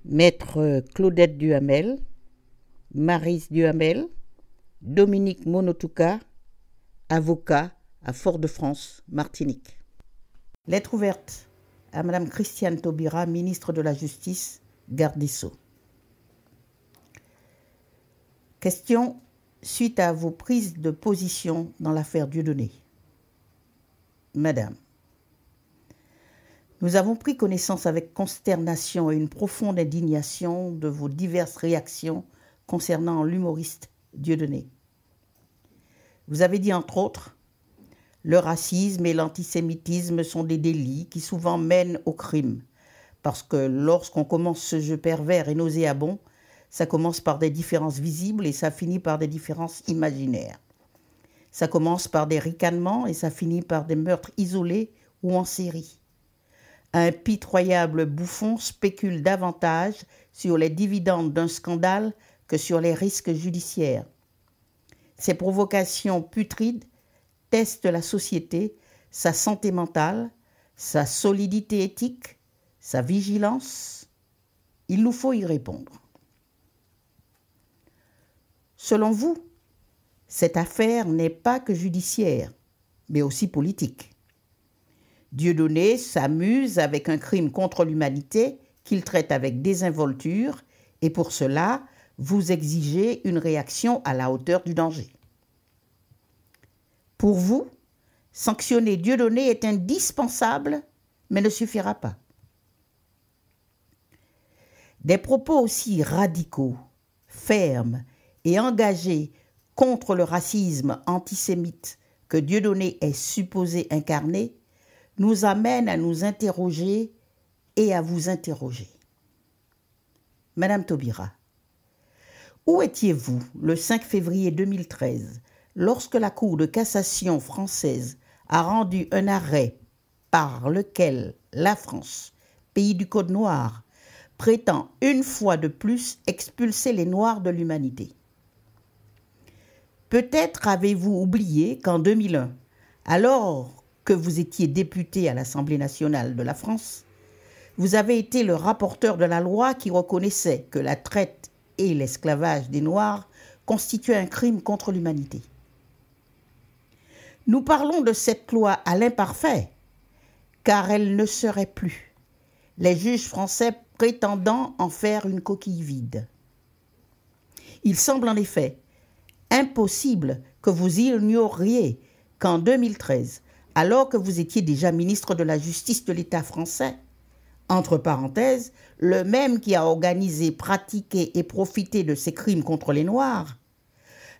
Maître Claudette Duhamel, Maryse Duhamel, Dominique Monotouka, avocat à Fort-de-France, Martinique. Lettre ouverte à Madame Christiane Taubira, ministre de la Justice, garde des Sceaux. Question suite à vos prises de position dans l'affaire Dieudonné. Madame, nous avons pris connaissance avec consternation et une profonde indignation de vos diverses réactions concernant l'humoriste Dieudonné. Vous avez dit entre autres, le racisme et l'antisémitisme sont des délits qui souvent mènent au crime, parce que lorsqu'on commence ce jeu pervers et nauséabond, ça commence par des différences visibles et ça finit par des différences imaginaires. Ça commence par des ricanements et ça finit par des meurtres isolés ou en série. Un pitoyable bouffon spécule davantage sur les dividendes d'un scandale que sur les risques judiciaires. Ces provocations putrides testent la société, sa santé mentale, sa solidité éthique, sa vigilance. Il nous faut y répondre. Selon vous, cette affaire n'est pas que judiciaire, mais aussi politique. Dieudonné s'amuse avec un crime contre l'humanité qu'il traite avec désinvolture et pour cela, vous exigez une réaction à la hauteur du danger. Pour vous, sanctionner Dieudonné est indispensable, mais ne suffira pas. Des propos aussi radicaux, fermes et engagés contre le racisme antisémite que Dieudonné est supposé incarner nous amènent à nous interroger et à vous interroger. Madame Taubira, où étiez-vous le 5 février 2013 lorsque la Cour de cassation française a rendu un arrêt par lequel la France, pays du Code noir, prétend une fois de plus expulser les Noirs de l'humanité? Peut-être avez-vous oublié qu'en 2001, alors que vous étiez député à l'Assemblée nationale de la France, vous avez été le rapporteur de la loi qui reconnaissait que la traite et l'esclavage des Noirs constituaient un crime contre l'humanité. Nous parlons de cette loi à l'imparfait, car elle ne serait plus, les juges français prétendant en faire une coquille vide. Il semble en effet impossible que vous ignoriez qu'en 2013, alors que vous étiez déjà ministre de la Justice de l'État français, entre parenthèses, le même qui a organisé, pratiqué et profité de ces crimes contre les Noirs,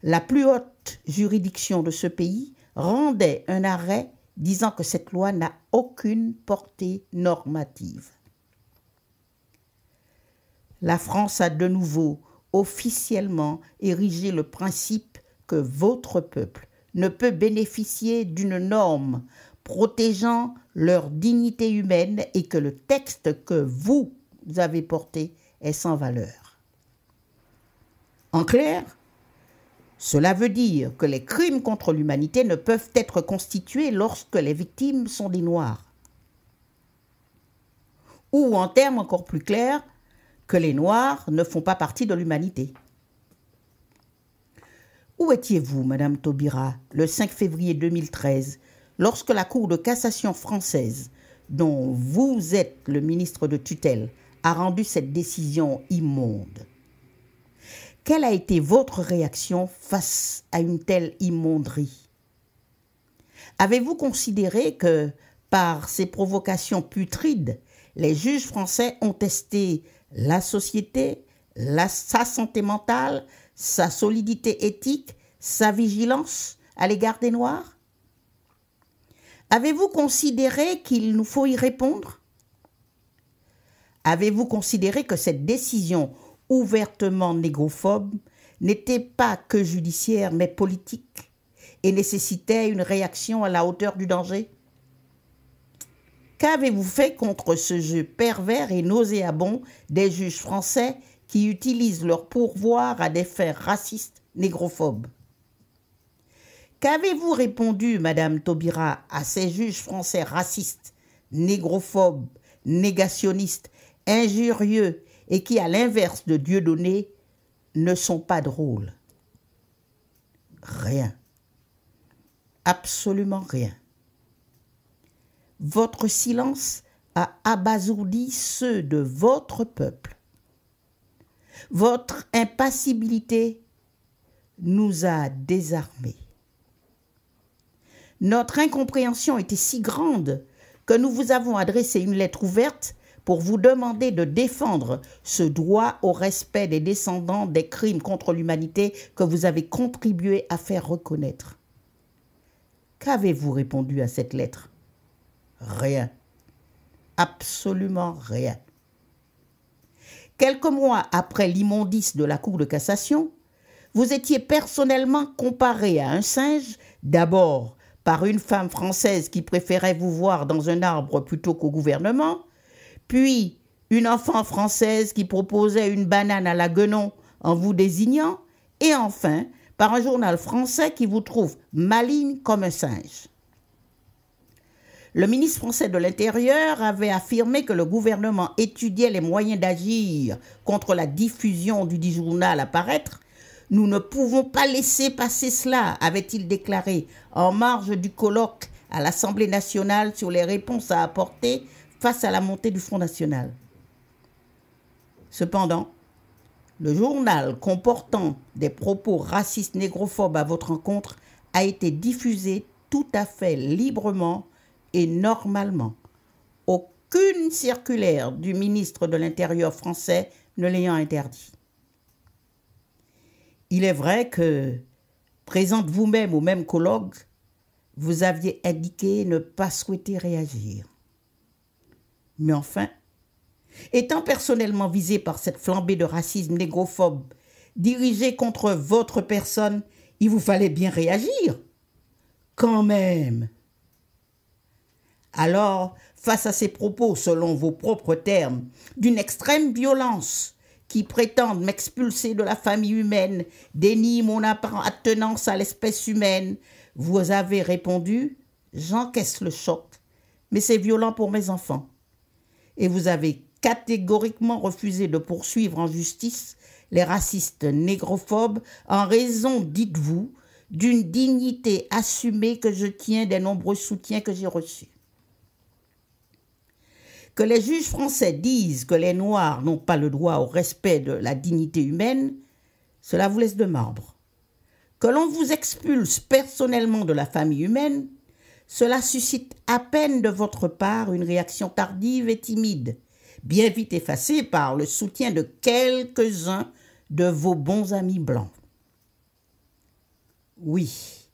la plus haute juridiction de ce pays rendait un arrêt disant que cette loi n'a aucune portée normative. La France a de nouveau officiellement érigé le principe que votre peuple ne peut bénéficier d'une norme protégeant leur dignité humaine et que le texte que vous avez porté est sans valeur. En clair, cela veut dire que les crimes contre l'humanité ne peuvent être constitués lorsque les victimes sont des Noirs. Ou en termes encore plus clairs, que les Noirs ne font pas partie de l'humanité. Où étiez-vous, Madame Taubira, le 5 février 2013, lorsque la Cour de cassation française, dont vous êtes le ministre de tutelle, a rendu cette décision immonde? Quelle a été votre réaction face à une telle immonderie? Avez-vous considéré que, par ces provocations putrides, les juges français ont testé la société, sa santé mentale, sa solidité éthique, sa vigilance à l'égard des Noirs? Avez-vous considéré qu'il nous faut y répondre? Avez-vous considéré que cette décision ouvertement négrophobe n'était pas que judiciaire mais politique et nécessitait une réaction à la hauteur du danger? Qu'avez-vous fait contre ce jeu pervers et nauséabond des juges français qui utilisent leur pourvoir à des fins racistes négrophobes? Qu'avez-vous répondu, Madame Taubira, à ces juges français racistes, négrophobes, négationnistes, injurieux et qui, à l'inverse de Dieudonné, ne sont pas drôles. Rien. Absolument rien. Votre silence a abasourdi ceux de votre peuple. Votre impassibilité nous a désarmés. Notre incompréhension était si grande que nous vous avons adressé une lettre ouverte pour vous demander de défendre ce droit au respect des descendants des crimes contre l'humanité que vous avez contribué à faire reconnaître. Qu'avez-vous répondu à cette lettre? Rien. Absolument rien. Quelques mois après l'immondice de la Cour de cassation, vous étiez personnellement comparé à un singe, d'abord par une femme française qui préférait vous voir dans un arbre plutôt qu'au gouvernement, puis une enfant française qui proposait une banane à la guenon en vous désignant, et enfin par un journal français qui vous trouve maligne comme un singe. Le ministre français de l'Intérieur avait affirmé que le gouvernement étudiait les moyens d'agir contre la diffusion du dit journal à paraître. Nous ne pouvons pas laisser passer cela, avait-il déclaré en marge du colloque à l'Assemblée nationale sur les réponses à apporter face à la montée du Front national. Cependant, le journal comportant des propos racistes négrophobes à votre encontre a été diffusé tout à fait librement et normalement, aucune circulaire du ministre de l'Intérieur français ne l'ayant interdit. Il est vrai que, présente vous-même au même colloque, vous aviez indiqué ne pas souhaiter réagir. Mais enfin, étant personnellement visé par cette flambée de racisme négrophobe dirigée contre votre personne, il vous fallait bien réagir. Quand même. Alors, face à ces propos, selon vos propres termes, d'une extrême violence qui prétendent m'expulser de la famille humaine, dénient mon appartenance à l'espèce humaine, vous avez répondu « J'encaisse le choc, mais c'est violent pour mes enfants. » Et vous avez catégoriquement refusé de poursuivre en justice les racistes négrophobes en raison, dites-vous, d'une dignité assumée que je tiens des nombreux soutiens que j'ai reçus. Que les juges français disent que les Noirs n'ont pas le droit au respect de la dignité humaine, cela vous laisse de marbre. Que l'on vous expulse personnellement de la famille humaine, cela suscite à peine de votre part une réaction tardive et timide, bien vite effacée par le soutien de quelques-uns de vos bons amis blancs. Oui,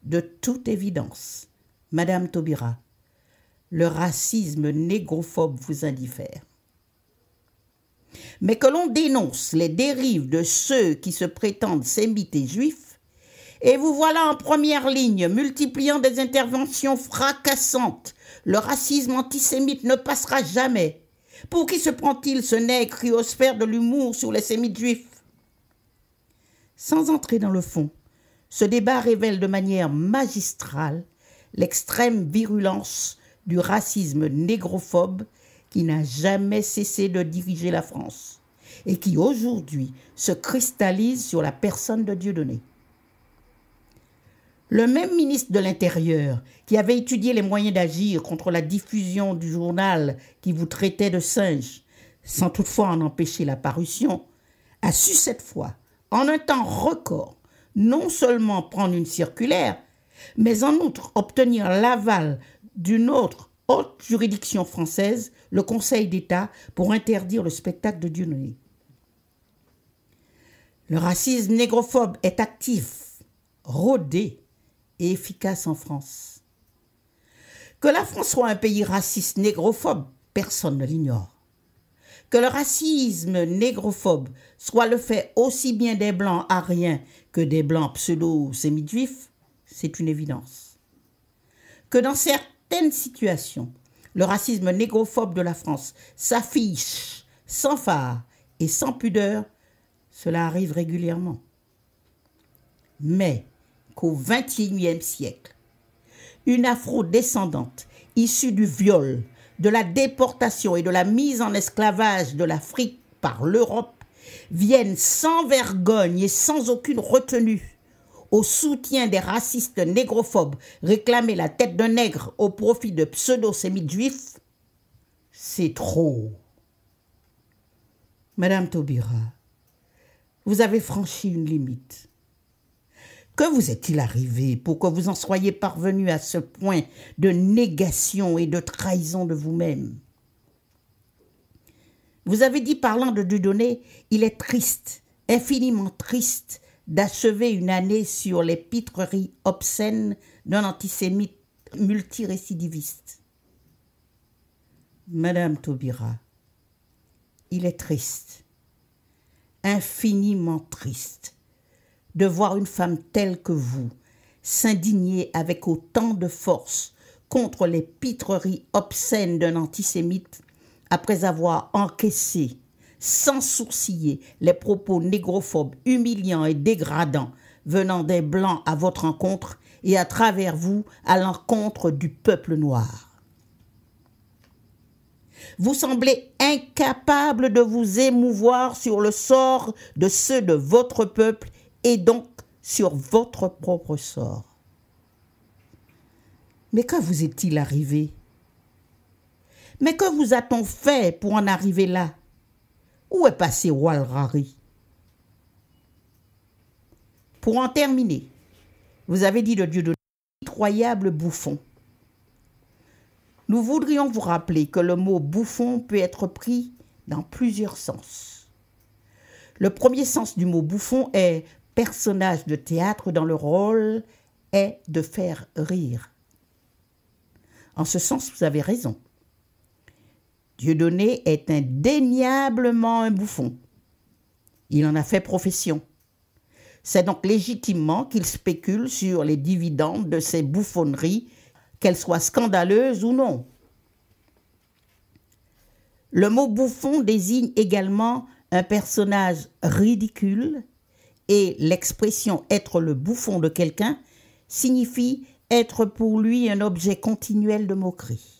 de toute évidence, Madame Taubira, le racisme négrophobe vous indiffère. Mais que l'on dénonce les dérives de ceux qui se prétendent sémites et juifs, et vous voilà en première ligne, multipliant des interventions fracassantes. Le racisme antisémite ne passera jamais. Pour qui se prend-il ce nègre cryosphère de l'humour sur les sémites juifs? Sans entrer dans le fond, ce débat révèle de manière magistrale l'extrême virulence du racisme négrophobe qui n'a jamais cessé de diriger la France et qui aujourd'hui se cristallise sur la personne de Dieudonné. Le même ministre de l'Intérieur qui avait étudié les moyens d'agir contre la diffusion du journal qui vous traitait de singe, sans toutefois en empêcher la parution, a su cette fois, en un temps record, non seulement prendre une circulaire, mais en outre obtenir l'aval d'une autre haute juridiction française, le Conseil d'État, pour interdire le spectacle de Dieudonné. Le racisme négrophobe est actif, rodé et efficace en France. Que la France soit un pays raciste négrophobe, personne ne l'ignore. Que le racisme négrophobe soit le fait aussi bien des blancs ariens que des blancs pseudo-sémites juifs, c'est une évidence. Que dans certaines situations, le racisme négrophobe de la France s'affiche sans phare et sans pudeur, cela arrive régulièrement. Mais qu'au XXIe siècle, une afro-descendante issue du viol, de la déportation et de la mise en esclavage de l'Afrique par l'Europe viennent sans vergogne et sans aucune retenue au soutien des racistes négrophobes réclamer la tête d'un nègre au profit de pseudo-sémites juifs, c'est trop. Madame Taubira, vous avez franchi une limite. Que vous est-il arrivé pour que vous en soyez parvenu à ce point de négation et de trahison de vous-même? Vous avez dit, parlant de Dieudonné, il est triste, infiniment triste, d'achever une année sur les pitreries obscènes d'un antisémite multirécidiviste. Madame Taubira, il est triste, infiniment triste, de voir une femme telle que vous s'indigner avec autant de force contre les pitreries obscènes d'un antisémite après avoir encaissé, sans sourciller, les propos négrophobes, humiliants et dégradants venant des Blancs à votre encontre et à travers vous à l'encontre du peuple noir. Vous semblez incapable de vous émouvoir sur le sort de ceux de votre peuple et donc sur votre propre sort. Mais que vous est-il arrivé? Mais que vous a-t-on fait pour en arriver là? Où est passé Walrari? Pour en terminer, vous avez dit de Dieudonné, pitoyable bouffon. Nous voudrions vous rappeler que le mot bouffon peut être pris dans plusieurs sens. Le premier sens du mot bouffon est personnage de théâtre dont le rôle est de faire rire. En ce sens, vous avez raison. Dieudonné est indéniablement un bouffon. Il en a fait profession. C'est donc légitimement qu'il spécule sur les dividendes de ses bouffonneries, qu'elles soient scandaleuses ou non. Le mot bouffon désigne également un personnage ridicule et l'expression être le bouffon de quelqu'un signifie être pour lui un objet continuel de moquerie.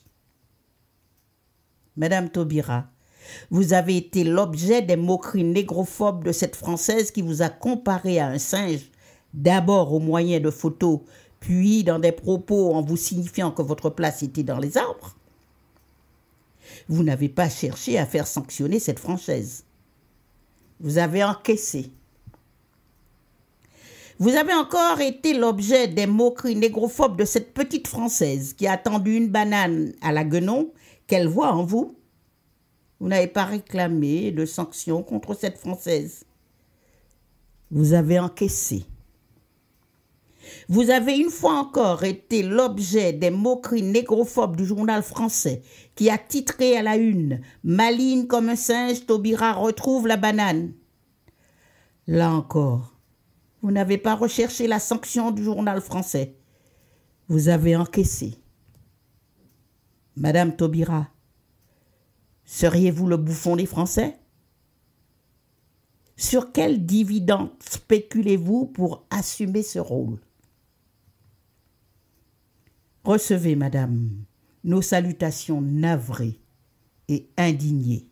Madame Taubira, vous avez été l'objet des moqueries négrophobes de cette Française qui vous a comparé à un singe, d'abord au moyen de photos, puis dans des propos en vous signifiant que votre place était dans les arbres. Vous n'avez pas cherché à faire sanctionner cette Française. Vous avez encaissé. Vous avez encore été l'objet des moqueries négrophobes de cette petite Française qui a tendu une banane à la guenon qu'elle voit en vous. Vous n'avez pas réclamé de sanctions contre cette Française. Vous avez encaissé. Vous avez une fois encore été l'objet des moqueries négrophobes du journal français qui a titré à la une « Maligne comme un singe, Taubira retrouve la banane ». Là encore, vous n'avez pas recherché la sanction du journal français. Vous avez encaissé. Madame Taubira, seriez-vous le bouffon des Français? Sur quel dividende spéculez-vous pour assumer ce rôle? Recevez, madame, nos salutations navrées et indignées.